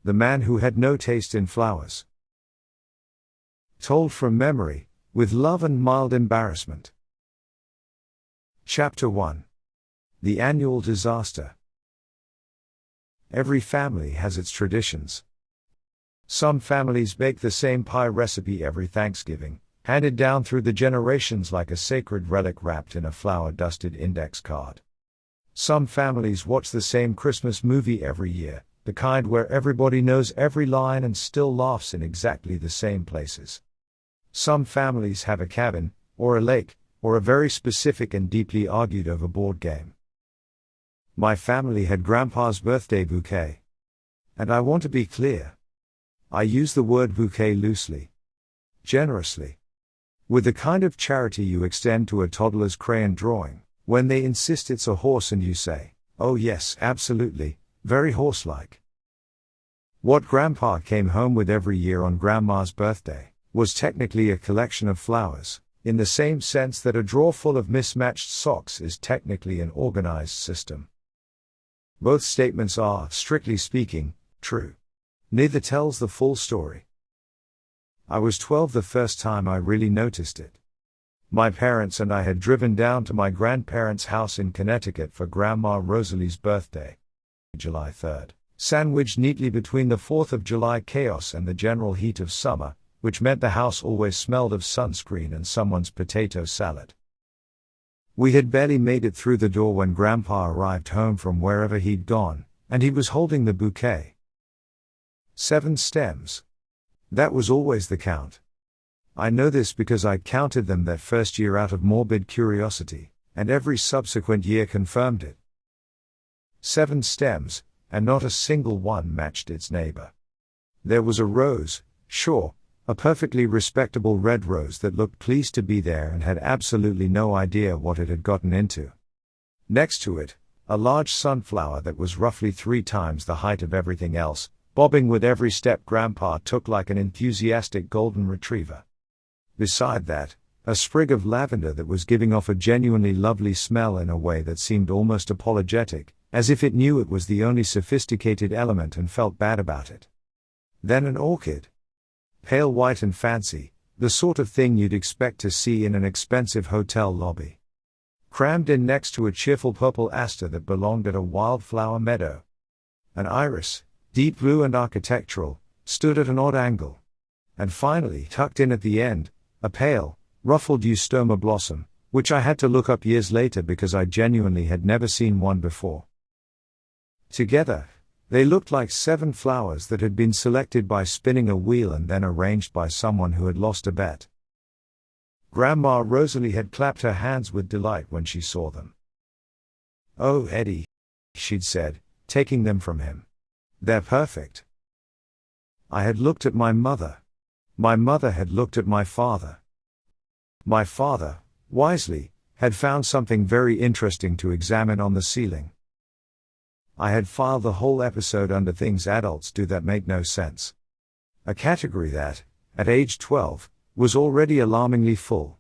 The Man Who Had No Taste in Flowers. Told from memory, with love and mild embarrassment. Chapter 1. The Annual Disaster. Every family has its traditions. Some families bake the same pie recipe every Thanksgiving, handed down through the generations like a sacred relic wrapped in a flour-dusted index card. Some families watch the same Christmas movie every year, the kind where everybody knows every line and still laughs in exactly the same places. Some families have a cabin, or a lake, or a very specific and deeply argued over board game. My family had Grandpa's birthday bouquet. And I want to be clear. I use the word bouquet loosely. Generously. With the kind of charity you extend to a toddler's crayon drawing, when they insist it's a horse and you say, "Oh yes, absolutely, very horse-like." What Grandpa came home with every year on Grandma's birthday was technically a collection of flowers, in the same sense that a drawer full of mismatched socks is technically an organized system. Both statements are, strictly speaking, true. Neither tells the full story. I was 12 the first time I really noticed it. My parents and I had driven down to my grandparents' house in Connecticut for Grandma Rosalie's birthday, July 3rd, sandwiched neatly between the 4th of July chaos and the general heat of summer, which meant the house always smelled of sunscreen and someone's potato salad. We had barely made it through the door when Grandpa arrived home from wherever he'd gone, and he was holding the bouquet. 7 stems. That was always the count. I know this because I counted them that first year out of morbid curiosity, and every subsequent year confirmed it. 7 stems, and not a single one matched its neighbor. There was a rose, sure, a perfectly respectable red rose that looked pleased to be there and had absolutely no idea what it had gotten into. Next to it, a large sunflower that was roughly 3 times the height of everything else, bobbing with every step Grandpa took like an enthusiastic golden retriever. Beside that, a sprig of lavender that was giving off a genuinely lovely smell in a way that seemed almost apologetic, as if it knew it was the only sophisticated element and felt bad about it. Then an orchid. Pale white and fancy, the sort of thing you'd expect to see in an expensive hotel lobby. Crammed in next to a cheerful purple aster that belonged at a wildflower meadow. An iris, deep blue and architectural, stood at an odd angle. And finally, tucked in at the end, a pale, ruffled eustoma blossom, which I had to look up years later because I genuinely had never seen one before. Together, they looked like 7 flowers that had been selected by spinning a wheel and then arranged by someone who had lost a bet. Grandma Rosalie had clapped her hands with delight when she saw them. "Oh, Eddie," she'd said, taking them from him. "They're perfect." I had looked at my mother. My mother had looked at my father. My father, wisely, had found something very interesting to examine on the ceiling. I had filed the whole episode under things adults do that make no sense. A category that, at age 12, was already alarmingly full.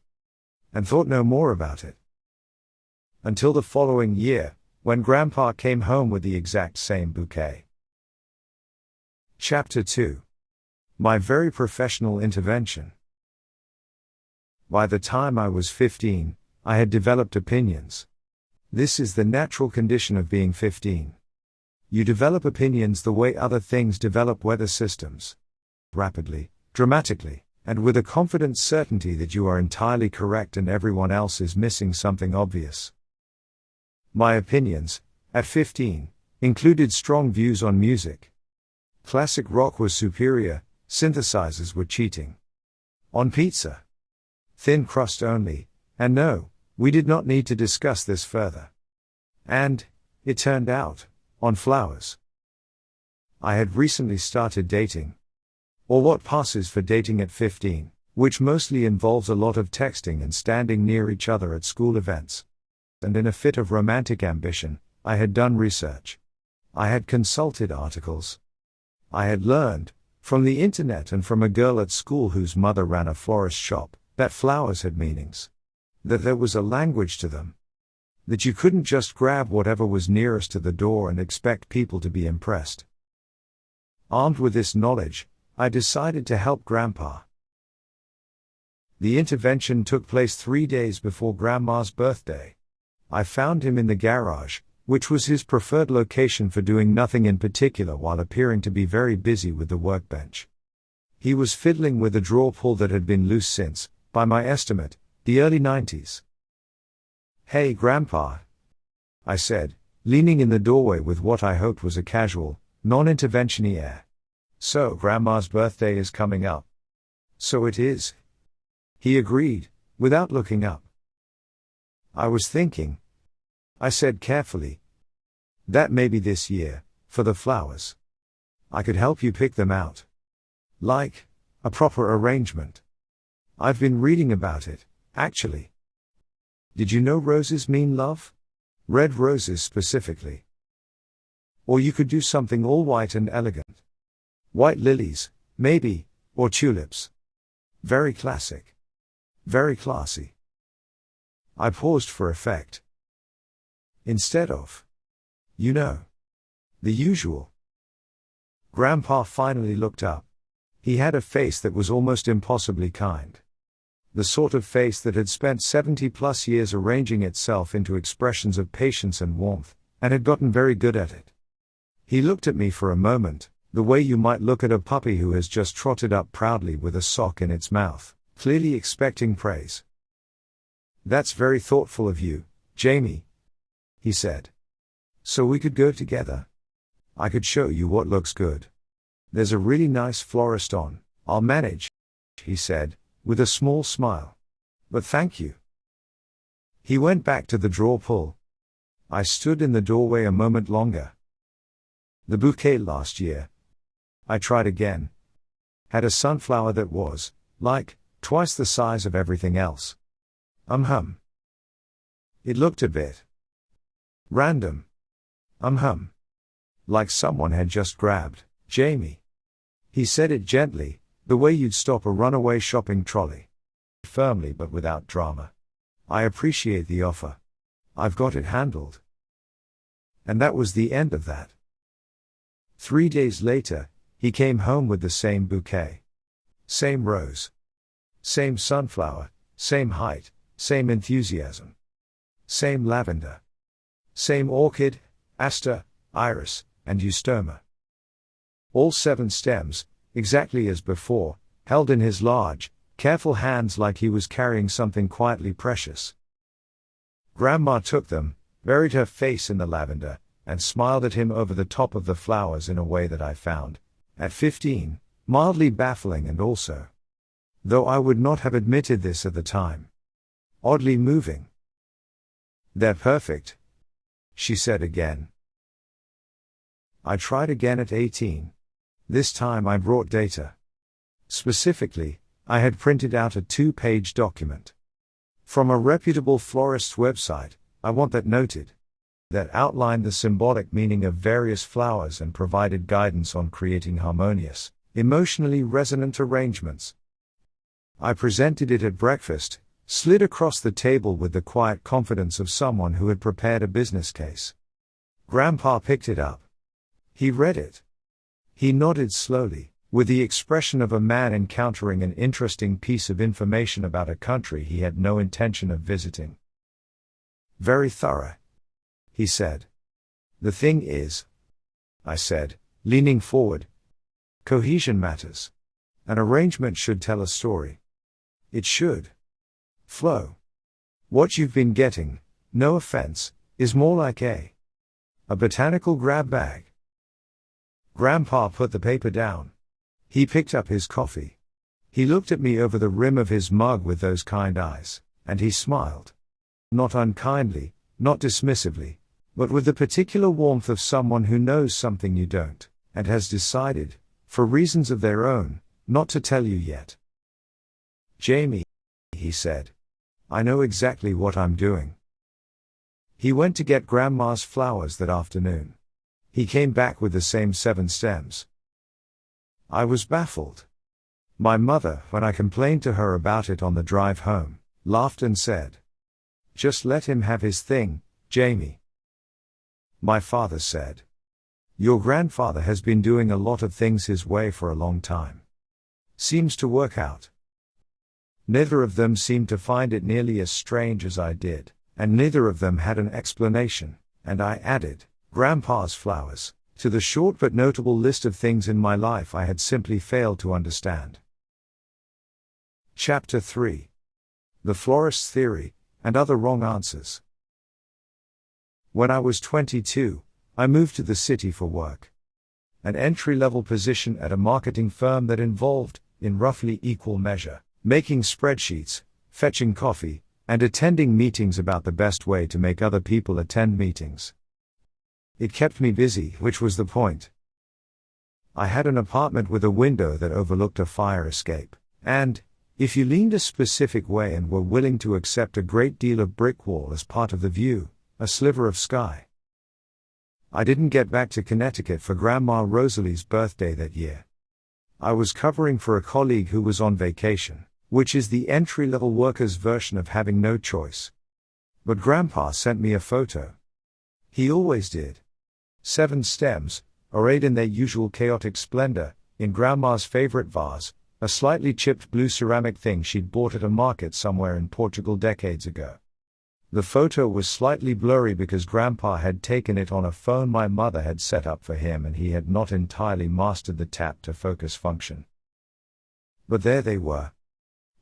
And thought no more about it. Until the following year, when Grandpa came home with the exact same bouquet. Chapter 2. My very professional intervention. By the time I was 15, I had developed opinions. This is the natural condition of being 15. You develop opinions the way other things develop weather systems. Rapidly, dramatically, and with a confident certainty that you are entirely correct and everyone else is missing something obvious. My opinions, at 15, included strong views on music. Classic rock was superior, synthesizers were cheating. On pizza. Thin crust only, and no, we did not need to discuss this further. And, it turned out, on flowers. I had recently started dating. Or what passes for dating at 15, which mostly involves a lot of texting and standing near each other at school events. And in a fit of romantic ambition, I had done research. I had consulted articles. I had learned, from the internet and from a girl at school whose mother ran a florist shop, that flowers had meanings. That there was a language to them. That you couldn't just grab whatever was nearest to the door and expect people to be impressed. Armed with this knowledge, I decided to help Grandpa. The intervention took place 3 days before Grandma's birthday. I found him in the garage, which was his preferred location for doing nothing in particular while appearing to be very busy with the workbench. He was fiddling with a drawer pull that had been loose since, by my estimate, the early 90s. "Hey, Grandpa," I said, leaning in the doorway with what I hoped was a casual, non-intervention-y air. "So, Grandma's birthday is coming up." "So it is," he agreed, without looking up. "I was thinking," I said carefully, "that maybe this year, for the flowers, I could help you pick them out. Like a proper arrangement. I've been reading about it, actually. Did you know roses mean love? Red roses specifically. Or you could do something all white and elegant. White lilies, maybe, or tulips. Very classic. Very classy." I paused for effect. "Instead of, you know, the usual." Grandpa finally looked up. He had a face that was almost impossibly kind. The sort of face that had spent 70+ years arranging itself into expressions of patience and warmth, and had gotten very good at it. He looked at me for a moment, the way you might look at a puppy who has just trotted up proudly with a sock in its mouth, clearly expecting praise. "That's very thoughtful of you, Jamie," he said. "So we could go together. I could show you what looks good. There's a really nice florist on. I'll manage," he said, with a small smile. "But thank you." He went back to the drawer pull. I stood in the doorway a moment longer. "The bouquet last year," I tried again, "had a sunflower that was, like, twice the size of everything else. It looked a bit random. Like someone had just grabbed, Jamie." He said it gently, the way you'd stop a runaway shopping trolley. Firmly but without drama. "I appreciate the offer. I've got it handled." And that was the end of that. 3 days later, he came home with the same bouquet. Same rose. Same sunflower, same height, same enthusiasm. Same lavender. Same orchid, aster, iris, and eustoma. All 7 stems, exactly as before, held in his large, careful hands like he was carrying something quietly precious. Grandma took them, buried her face in the lavender, and smiled at him over the top of the flowers in a way that I found, at 15, mildly baffling and also, though I would not have admitted this at the time, oddly moving. "They're perfect," she said again. I tried again at 18. This time I brought data. Specifically, I had printed out a 2-page document. From a reputable florist's website, I want that noted. That outlined the symbolic meaning of various flowers and provided guidance on creating harmonious, emotionally resonant arrangements. I presented it at breakfast, slid across the table with the quiet confidence of someone who had prepared a business case. Grandpa picked it up. He read it. He nodded slowly, with the expression of a man encountering an interesting piece of information about a country he had no intention of visiting. "Very thorough," he said. "The thing is," I said, leaning forward, "cohesion matters. An arrangement should tell a story. It should flow. What you've been getting, no offense, is more like a botanical grab bag." Grandpa put the paper down. He picked up his coffee. He looked at me over the rim of his mug with those kind eyes, and he smiled. Not unkindly, not dismissively, but with the particular warmth of someone who knows something you don't, and has decided, for reasons of their own, not to tell you yet. "Jamie," he said, "I know exactly what I'm doing." He went to get Grandma's flowers that afternoon. He came back with the same 7 stems. I was baffled. My mother, when I complained to her about it on the drive home, laughed and said, "Just let him have his thing, Jamie." My father said, Your grandfather has been doing a lot of things his way for a long time. Seems to work out. Neither of them seemed to find it nearly as strange as I did, and neither of them had an explanation, and I added, Grandpa's flowers, to the short but notable list of things in my life I had simply failed to understand. Chapter 3. The Florist Theory, and Other Wrong Answers. When I was 22, I moved to the city for work. An entry-level position at a marketing firm that involved, in roughly equal measure, making spreadsheets, fetching coffee, and attending meetings about the best way to make other people attend meetings. It kept me busy, which was the point. I had an apartment with a window that overlooked a fire escape, and, if you leaned a specific way and were willing to accept a great deal of brick wall as part of the view, a sliver of sky. I didn't get back to Connecticut for Grandma Rosalie's birthday that year. I was covering for a colleague who was on vacation, which is the entry-level worker's version of having no choice. But Grandpa sent me a photo. He always did. 7 stems, arrayed in their usual chaotic splendor, in Grandma's favorite vase, a slightly chipped blue ceramic thing she'd bought at a market somewhere in Portugal decades ago. The photo was slightly blurry because Grandpa had taken it on a phone my mother had set up for him and he had not entirely mastered the tap-to-focus function. But there they were.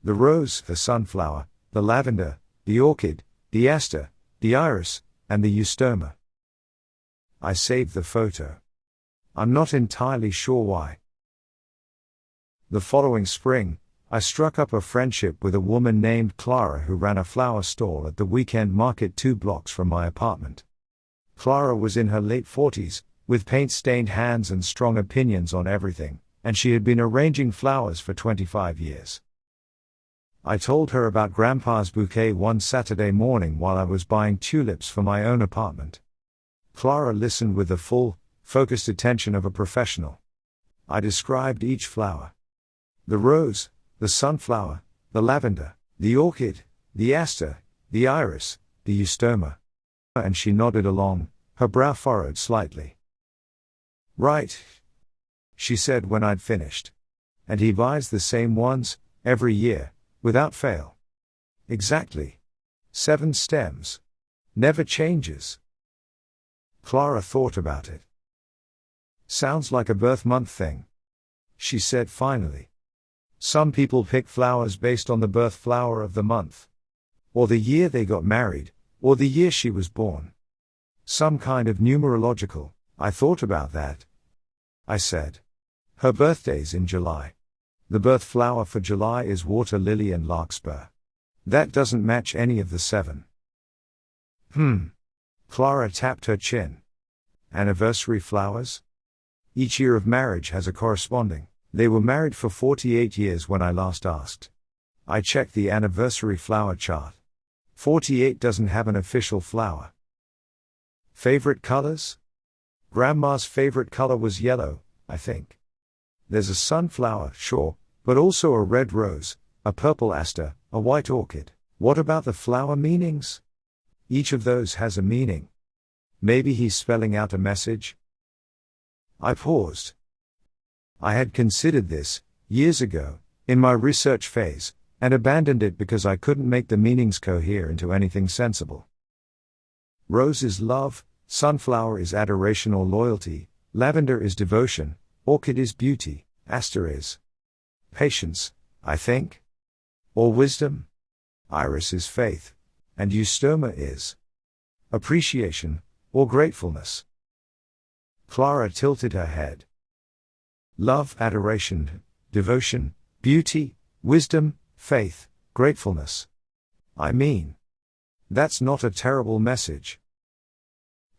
The rose, the sunflower, the lavender, the orchid, the aster, the iris, and the eustoma. I saved the photo. I'm not entirely sure why. The following spring, I struck up a friendship with a woman named Clara who ran a flower stall at the weekend market 2 blocks from my apartment. Clara was in her late 40s, with paint-stained hands and strong opinions on everything, and she had been arranging flowers for 25 years. I told her about Grandpa's bouquet one Saturday morning while I was buying tulips for my own apartment. Clara listened with the full, focused attention of a professional. I described each flower. The rose, the sunflower, the lavender, the orchid, the aster, the iris, the eustoma. And she nodded along, her brow furrowed slightly. Right, she said when I'd finished. And he buys the same ones, every year, without fail. Exactly. 7 stems. Never changes. Clara thought about it. Sounds like a birth month thing, she said finally. Some people pick flowers based on the birth flower of the month. Or the year they got married, or the year she was born. Some kind of numerological. I thought about that, I said. Her birthday's in July. The birth flower for July is water lily and larkspur. That doesn't match any of the 7. Clara tapped her chin. Anniversary flowers? Each year of marriage has a corresponding. They were married for 48 years when I last asked. I checked the anniversary flower chart. 48 doesn't have an official flower. Favorite colors? Grandma's favorite color was yellow, I think. There's a sunflower, sure, but also a red rose, a purple aster, a white orchid. What about the flower meanings? Each of those has a meaning. Maybe he's spelling out a message? I paused. I had considered this, years ago, in my research phase, and abandoned it because I couldn't make the meanings cohere into anything sensible. Rose is love, sunflower is adoration or loyalty, lavender is devotion, orchid is beauty, aster is patience, I think. Or wisdom. Iris is faith, and eustoma is appreciation, or gratefulness. Clara tilted her head. Love, adoration, devotion, beauty, wisdom, faith, gratefulness. I mean, that's not a terrible message.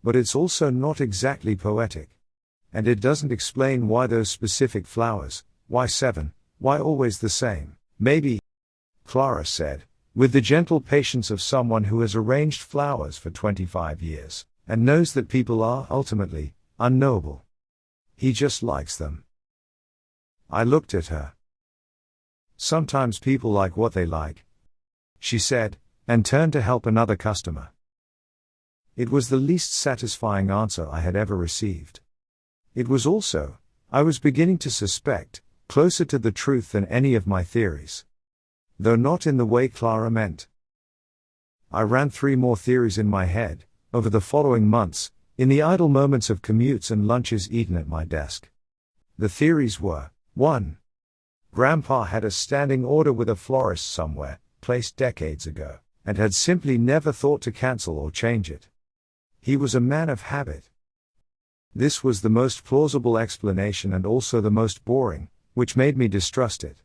But it's also not exactly poetic. And it doesn't explain why those specific flowers, why 7, why always the same. Maybe, Clara said, with the gentle patience of someone who has arranged flowers for 25 years, and knows that people are, ultimately, unknowable. He just likes them. I looked at her. Sometimes people like what they like, she said, and turned to help another customer. It was the least satisfying answer I had ever received. It was also, I was beginning to suspect, closer to the truth than any of my theories. Though not in the way Clara meant. I ran 3 more theories in my head, over the following months, in the idle moments of commutes and lunches eaten at my desk. The theories were: 1. Grandpa had a standing order with a florist somewhere, placed decades ago, and had simply never thought to cancel or change it. He was a man of habit. This was the most plausible explanation and also the most boring, which made me distrust it.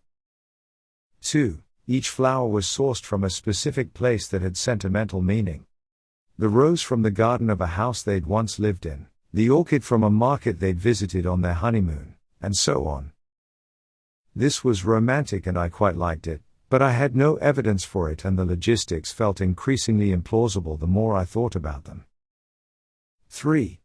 2. Each flower was sourced from a specific place that had sentimental meaning. The rose from the garden of a house they'd once lived in, the orchid from a market they'd visited on their honeymoon, and so on. This was romantic and I quite liked it, but I had no evidence for it and the logistics felt increasingly implausible the more I thought about them. 3.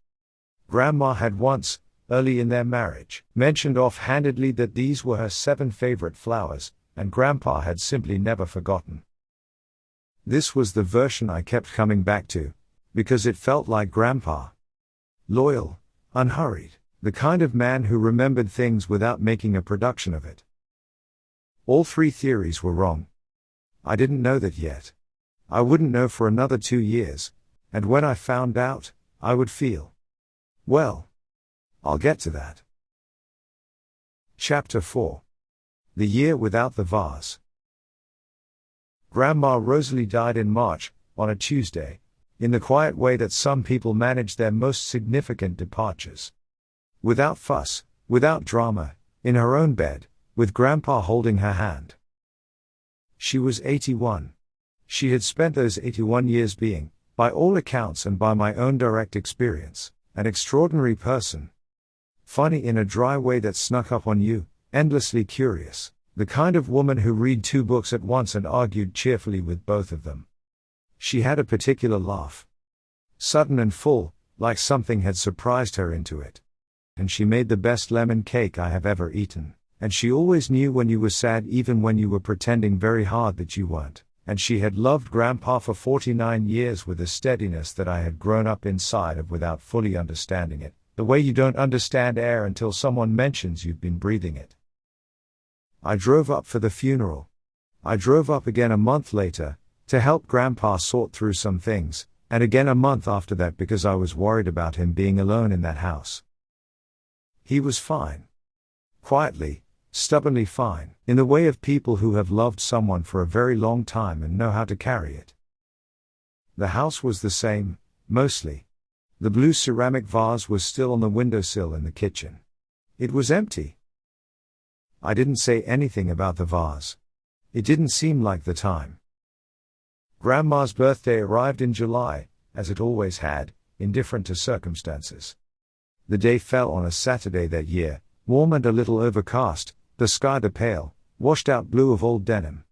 Grandma had once, early in their marriage, mentioned offhandedly that these were her 7 favorite flowers, and Grandpa had simply never forgotten. This was the version I kept coming back to, because it felt like Grandpa. Loyal, unhurried, the kind of man who remembered things without making a production of it. All 3 theories were wrong. I didn't know that yet. I wouldn't know for another 2 years, and when I found out, I would feel. Well, I'll get to that. Chapter 4. The Year Without the Vase. Grandma Rosalie died in March, on a Tuesday, in the quiet way that some people manage their most significant departures. Without fuss, without drama, in her own bed, with Grandpa holding her hand. She was 81. She had spent those 81 years being, by all accounts and by my own direct experience, an extraordinary person. Funny in a dry way that snuck up on you, endlessly curious, the kind of woman who read 2 books at once and argued cheerfully with both of them. She had a particular laugh. Sudden and full, like something had surprised her into it. And she made the best lemon cake I have ever eaten, and she always knew when you were sad even when you were pretending very hard that you weren't, and she had loved Grandpa for 49 years with a steadiness that I had grown up inside of without fully understanding it, the way you don't understand air until someone mentions you've been breathing it. I drove up for the funeral. I drove up again a month later, to help Grandpa sort through some things, and again a month after that because I was worried about him being alone in that house. He was fine. Quietly, stubbornly fine, in the way of people who have loved someone for a very long time and know how to carry it. The house was the same, mostly. The blue ceramic vase was still on the windowsill in the kitchen. It was empty. I didn't say anything about the vase. It didn't seem like the time. Grandma's birthday arrived in July, as it always had, indifferent to circumstances. The day fell on a Saturday that year, warm and a little overcast, the sky the pale, washed-out blue of old denim.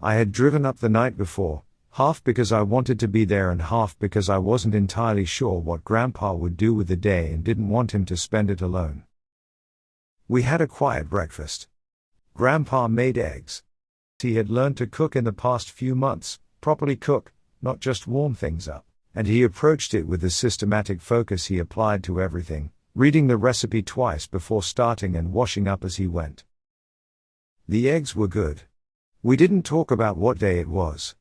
I had driven up the night before, half because I wanted to be there and half because I wasn't entirely sure what Grandpa would do with the day and didn't want him to spend it alone. We had a quiet breakfast. Grandpa made eggs. He had learned to cook in the past few months, properly cook, not just warm things up, and he approached it with the systematic focus he applied to everything, reading the recipe twice before starting and washing up as he went. The eggs were good. We didn't talk about what day it was.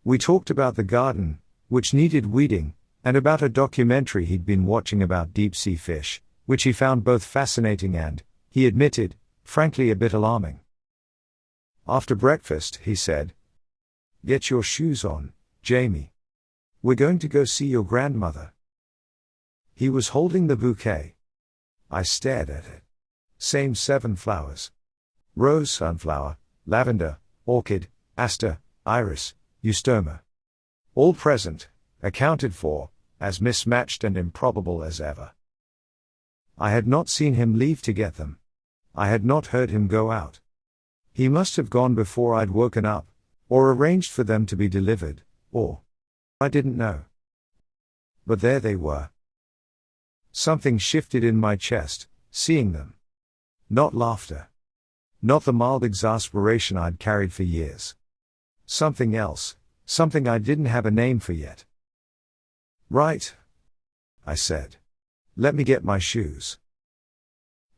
We talked about the garden, which needed weeding, and about a documentary he'd been watching about deep-sea fish, which he found both fascinating and, he admitted, frankly a bit alarming. After breakfast, he said, "Get your shoes on, Jamie. We're going to go see your grandmother." He was holding the bouquet. I stared at it. Same 7 flowers. Rose, sunflower, lavender, orchid, aster, iris, eustoma. All present, accounted for, as mismatched and improbable as ever. I had not seen him leave to get them. I had not heard him go out. He must have gone before I'd woken up, or arranged for them to be delivered, or I didn't know. But there they were. Something shifted in my chest, seeing them. Not laughter. Not the mild exasperation I'd carried for years. Something else, something I didn't have a name for yet. "Right," I said. Let me get my shoes.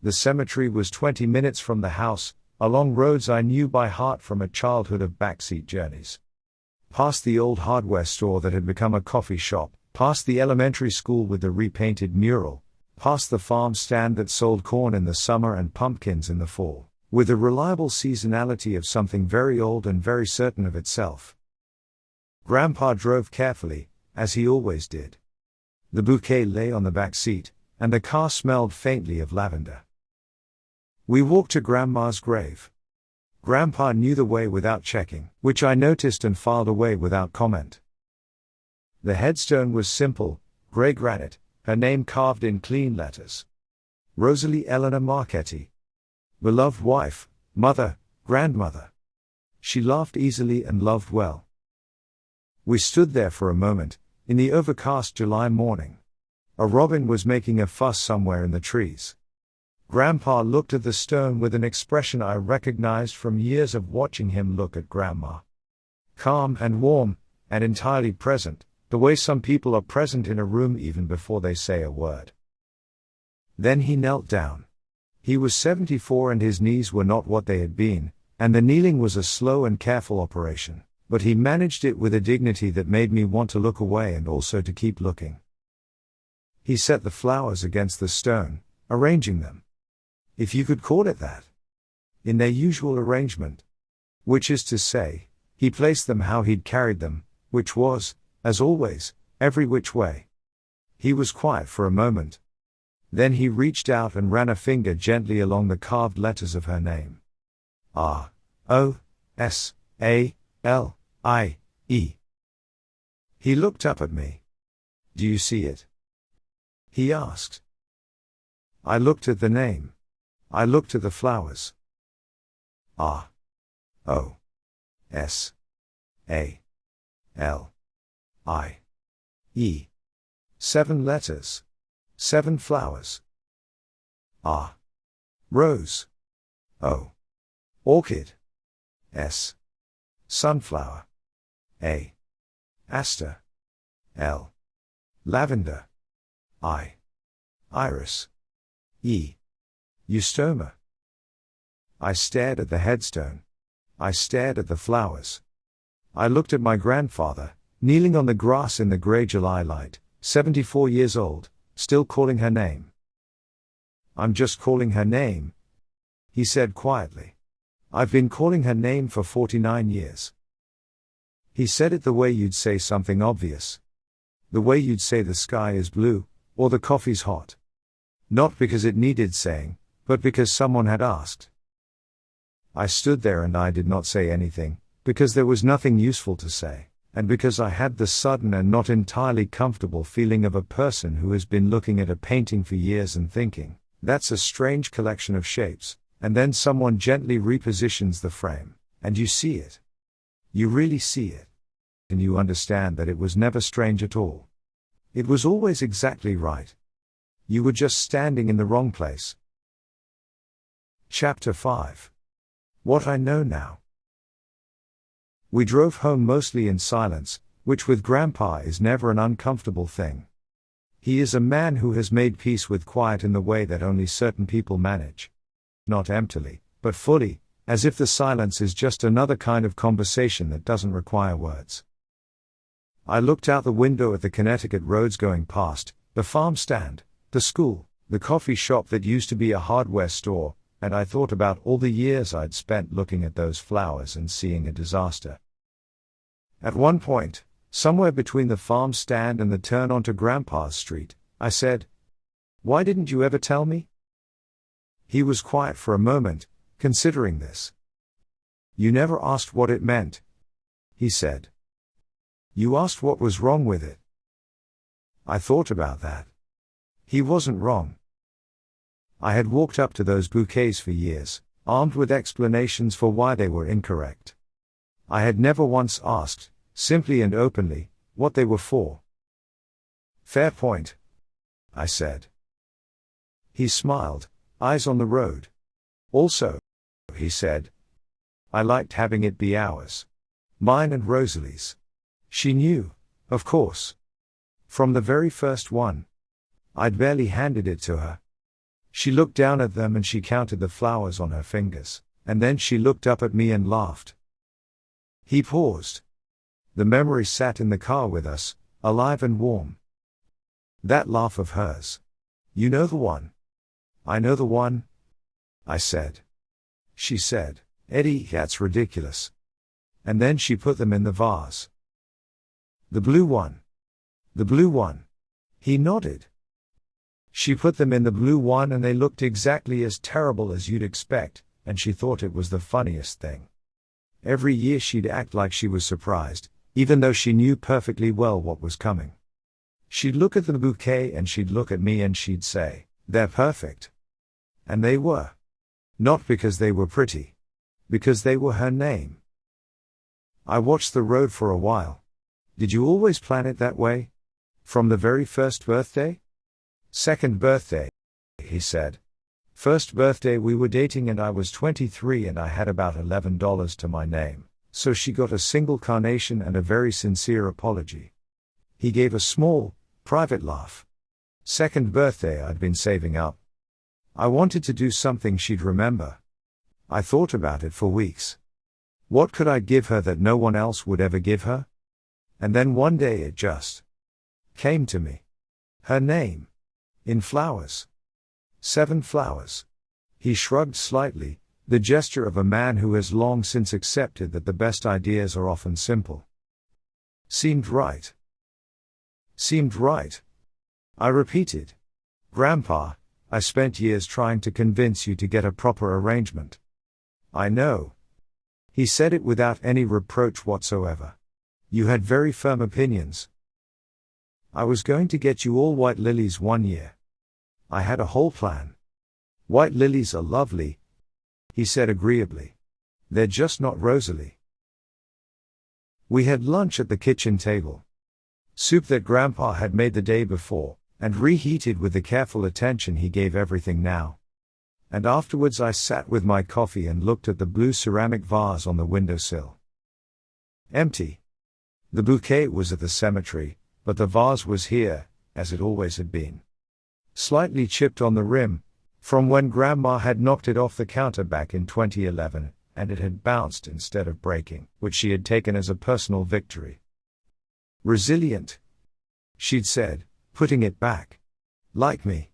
The cemetery was 20 minutes from the house, along roads I knew by heart from a childhood of backseat journeys. Past the old hardware store that had become a coffee shop, past the elementary school with the repainted mural, past the farm stand that sold corn in the summer and pumpkins in the fall, with the reliable seasonality of something very old and very certain of itself. Grandpa drove carefully, as he always did. The bouquet lay on the back seat, and the car smelled faintly of lavender. We walked to Grandma's grave. Grandpa knew the way without checking, which I noticed and filed away without comment. The headstone was simple, grey granite, her name carved in clean letters. Rosalie Eleanor Marchetti. Beloved wife, mother, grandmother. She laughed easily and loved well. We stood there for a moment, in the overcast July morning. A robin was making a fuss somewhere in the trees. Grandpa looked at the stone with an expression I recognized from years of watching him look at Grandma. Calm and warm, and entirely present, the way some people are present in a room even before they say a word. Then he knelt down. He was 74 and his knees were not what they had been, and the kneeling was a slow and careful operation, but he managed it with a dignity that made me want to look away and also to keep looking. He set the flowers against the stone, arranging them, if you could call it that, in their usual arrangement. Which is to say, he placed them how he'd carried them, which was, as always, every which way. He was quiet for a moment. Then he reached out and ran a finger gently along the carved letters of her name. R-O-S-A-L-I-E. He looked up at me. Do you see it? He asked. I looked at the name. I looked at the flowers. R-O-S-A-L-I-E. 7 letters. 7 flowers. R. Rose. O. Orchid. S. Sunflower. A. Aster. L. Lavender. I. Iris. E. Eustoma. I stared at the headstone. I stared at the flowers. I looked at my grandfather, kneeling on the grass in the grey July light, 74 years old, still calling her name. I'm just calling her name, he said quietly. I've been calling her name for 49 years. He said it the way you'd say something obvious. The way you'd say the sky is blue, or the coffee's hot. Not because it needed saying, but because someone had asked. I stood there and I did not say anything, because there was nothing useful to say, and because I had the sudden and not entirely comfortable feeling of a person who has been looking at a painting for years and thinking, that's a strange collection of shapes, and then someone gently repositions the frame, and you see it. You really see it. And you understand that it was never strange at all. It was always exactly right. You were just standing in the wrong place. Chapter 5. What I know now. We drove home mostly in silence, which with Grandpa is never an uncomfortable thing. He is a man who has made peace with quiet in the way that only certain people manage. Not emptily, but fully, as if the silence is just another kind of conversation that doesn't require words. I looked out the window at the Connecticut roads going past, the farm stand, the school, the coffee shop that used to be a hardware store, and I thought about all the years I'd spent looking at those flowers and seeing a disaster. At one point, somewhere between the farm stand and the turn onto Grandpa's street, I said, "Why didn't you ever tell me?" He was quiet for a moment, considering this. "You never asked what it meant," he said. "You asked what was wrong with it." I thought about that. He wasn't wrong. I had walked up to those bouquets for years, armed with explanations for why they were incorrect. I had never once asked, simply and openly, what they were for. "Fair point," I said. He smiled, eyes on the road. "Also," he said, "I liked having it be ours. Mine and Rosalie's. She knew, of course. From the very first one. I'd barely handed it to her. She looked down at them and she counted the flowers on her fingers, and then she looked up at me and laughed. He paused. The memory sat in the car with us, alive and warm. That laugh of hers. You know the one. I know the one, I said. She said, Eddie, that's ridiculous. And then she put them in the vase. The blue one. The blue one. He nodded. She put them in the blue one and they looked exactly as terrible as you'd expect, and she thought it was the funniest thing. Every year she'd act like she was surprised, even though she knew perfectly well what was coming. She'd look at the bouquet and she'd look at me and she'd say, they're perfect. And they were. Not because they were pretty. Because they were her name. I watched the road for a while. Did you always plan it that way? From the very first birthday? Second birthday, he said. First birthday we were dating and I was 23 and I had about $11 to my name, so she got a single carnation and a very sincere apology. He gave a small, private laugh. Second birthday I'd been saving up. I wanted to do something she'd remember. I thought about it for weeks. What could I give her that no one else would ever give her? And then one day it just came to me. Her name. In flowers. 7 flowers. He shrugged slightly, the gesture of a man who has long since accepted that the best ideas are often simple. Seemed right. Seemed right. I repeated. Grandpa, I spent years trying to convince you to get a proper arrangement. I know. He said it without any reproach whatsoever. You had very firm opinions. I was going to get you all white lilies one year. I had a whole plan. White lilies are lovely, he said agreeably. They're just not rosily. We had lunch at the kitchen table. Soup that Grandpa had made the day before, and reheated with the careful attention he gave everything now. And afterwards I sat with my coffee and looked at the blue ceramic vase on the windowsill. Empty. The bouquet was at the cemetery, but the vase was here, as it always had been. Slightly chipped on the rim, from when Grandma had knocked it off the counter back in 2011, and it had bounced instead of breaking, which she had taken as a personal victory. Resilient, she'd said, putting it back. Like me.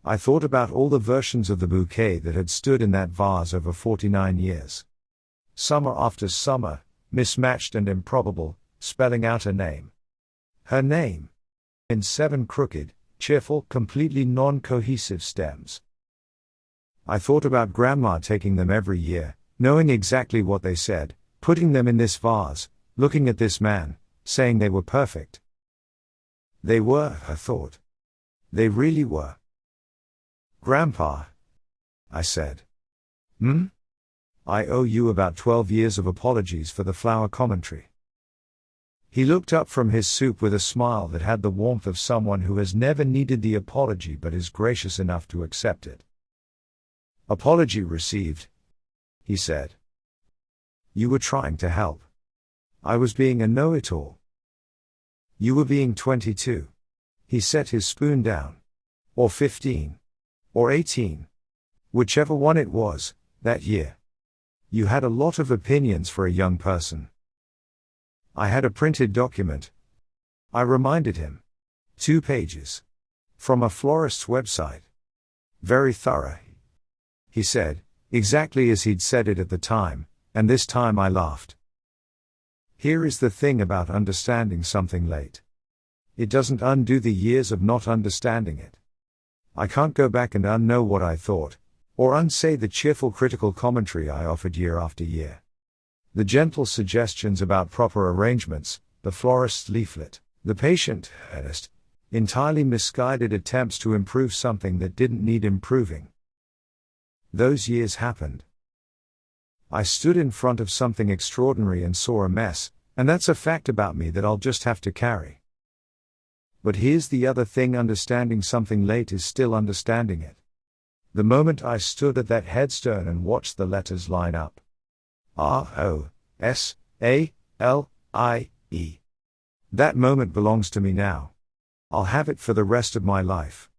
I thought about all the versions of the bouquet that had stood in that vase over 49 years. Summer after summer, mismatched and improbable, spelling out a name. Her name. In 7 crooked, cheerful, completely non-cohesive stems. I thought about Grandma taking them every year, knowing exactly what they said, putting them in this vase, looking at this man, saying they were perfect. They were, I thought. They really were. Grandpa, I said. I owe you about 12 years of apologies for the flower commentary. He looked up from his soup with a smile that had the warmth of someone who has never needed the apology but is gracious enough to accept it. Apology received, he said. You were trying to help. I was being a know-it-all. You were being 22. He set his spoon down. Or 15. Or 18. Whichever one it was, that year. You had a lot of opinions for a young person. I had a printed document. I reminded him. 2 pages. From a florist's website. Very thorough. He said, exactly as he'd said it at the time, and this time I laughed. Here is the thing about understanding something late. It doesn't undo the years of not understanding it. I can't go back and unknow what I thought, or unsay the cheerful critical commentary I offered year after year. The gentle suggestions about proper arrangements, the florist's leaflet, the patient, earnest, entirely misguided attempts to improve something that didn't need improving. Those years happened. I stood in front of something extraordinary and saw a mess, and that's a fact about me that I'll just have to carry. But here's the other thing: understanding something late is still understanding it. The moment I stood at that headstone and watched the letters line up. R-O-S-A-L-I-E. That moment belongs to me now. I'll have it for the rest of my life.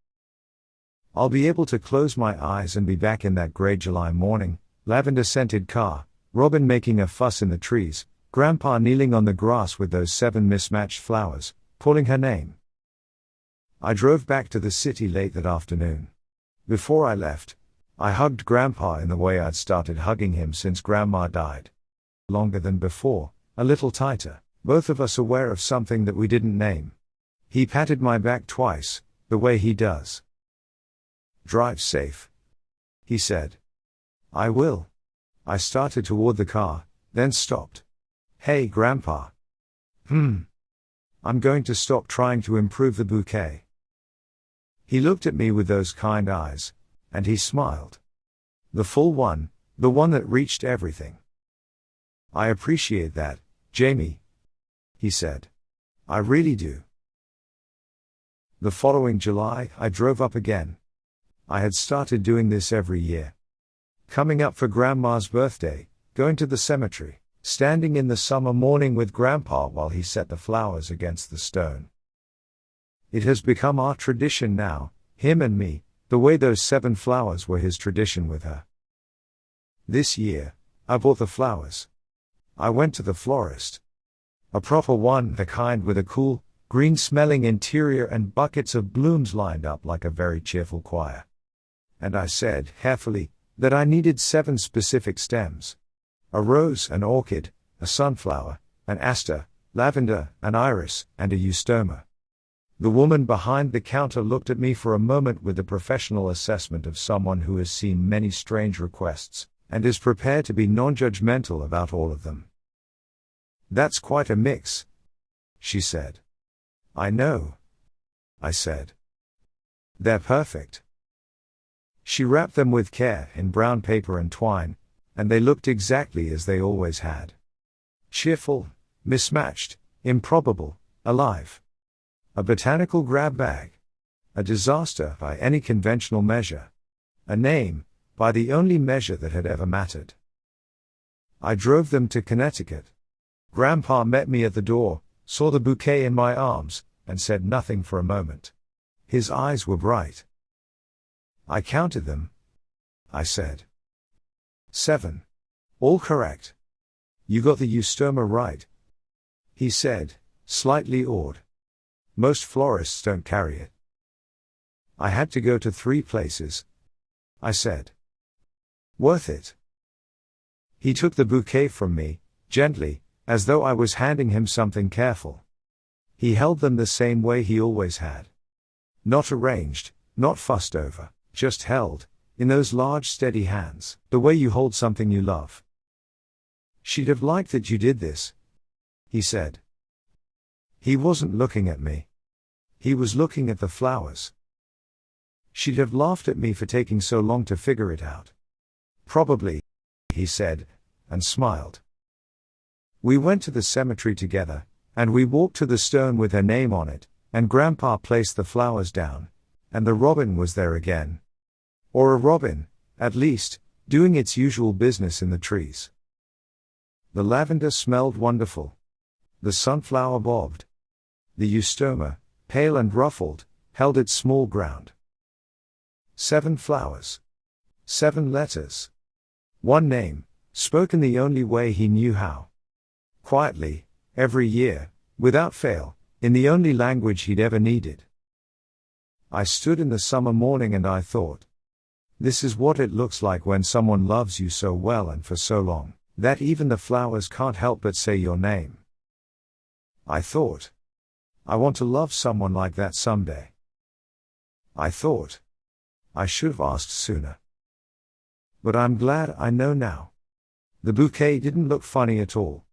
I'll be able to close my eyes and be back in that gray July morning, lavender-scented car, Robin making a fuss in the trees, Grandpa kneeling on the grass with those 7 mismatched flowers, calling her name. I drove back to the city late that afternoon. Before I left, I hugged Grandpa in the way I'd started hugging him since Grandma died. Longer than before, a little tighter, both of us aware of something that we didn't name. He patted my back twice, the way he does. "Drive safe," he said. "I will." I started toward the car, then stopped. "Hey, Grandpa." I'm going to stop trying to improve the bouquet." He looked at me with those kind eyes, and he smiled. The full one, the one that reached everything. "I appreciate that, Jamie," he said. "I really do." The following July, I drove up again. I had started doing this every year. Coming up for Grandma's birthday, going to the cemetery, standing in the summer morning with Grandpa while he set the flowers against the stone. It has become our tradition now, him and me, the way those 7 flowers were his tradition with her. This year, I bought the flowers. I went to the florist. A proper one, the kind with a cool, green-smelling interior and buckets of blooms lined up like a very cheerful choir. And I said, carefully, that I needed 7 specific stems. A rose, an orchid, a sunflower, an aster, lavender, an iris, and a eustoma. The woman behind the counter looked at me for a moment with the professional assessment of someone who has seen many strange requests, and is prepared to be non-judgmental about all of them. "That's quite a mix," she said. "I know," I said. "They're perfect." She wrapped them with care in brown paper and twine, and they looked exactly as they always had. Cheerful, mismatched, improbable, alive. A botanical grab bag. A disaster by any conventional measure. A name, by the only measure that had ever mattered. I drove them to Connecticut. Grandpa met me at the door, saw the bouquet in my arms, and said nothing for a moment. His eyes were bright. "I counted them," I said. 7. "All correct. You got the eustoma right," he said, slightly awed. "Most florists don't carry it." "I had to go to 3 places," I said. "Worth it." He took the bouquet from me, gently, as though I was handing him something careful. He held them the same way he always had. Not arranged, not fussed over, just held, in those large steady hands, the way you hold something you love. "She'd have liked that you did this," he said. He wasn't looking at me. He was looking at the flowers. "She'd have laughed at me for taking so long to figure it out." "Probably," he said, and smiled. We went to the cemetery together, and we walked to the stone with her name on it, and Grandpa placed the flowers down, and the robin was there again. Or a robin, at least, doing its usual business in the trees. The lavender smelled wonderful. The sunflower bobbed. The eustoma, pale and ruffled, held its small ground. 7 flowers. 7 letters. 1 name, spoken the only way he knew how. Quietly, every year, without fail, in the only language he'd ever needed. I stood in the summer morning and I thought, this is what it looks like when someone loves you so well and for so long, that even the flowers can't help but say your name. I thought, I want to love someone like that someday. I thought, I should have asked sooner. But I'm glad I know now. The bouquet didn't look funny at all.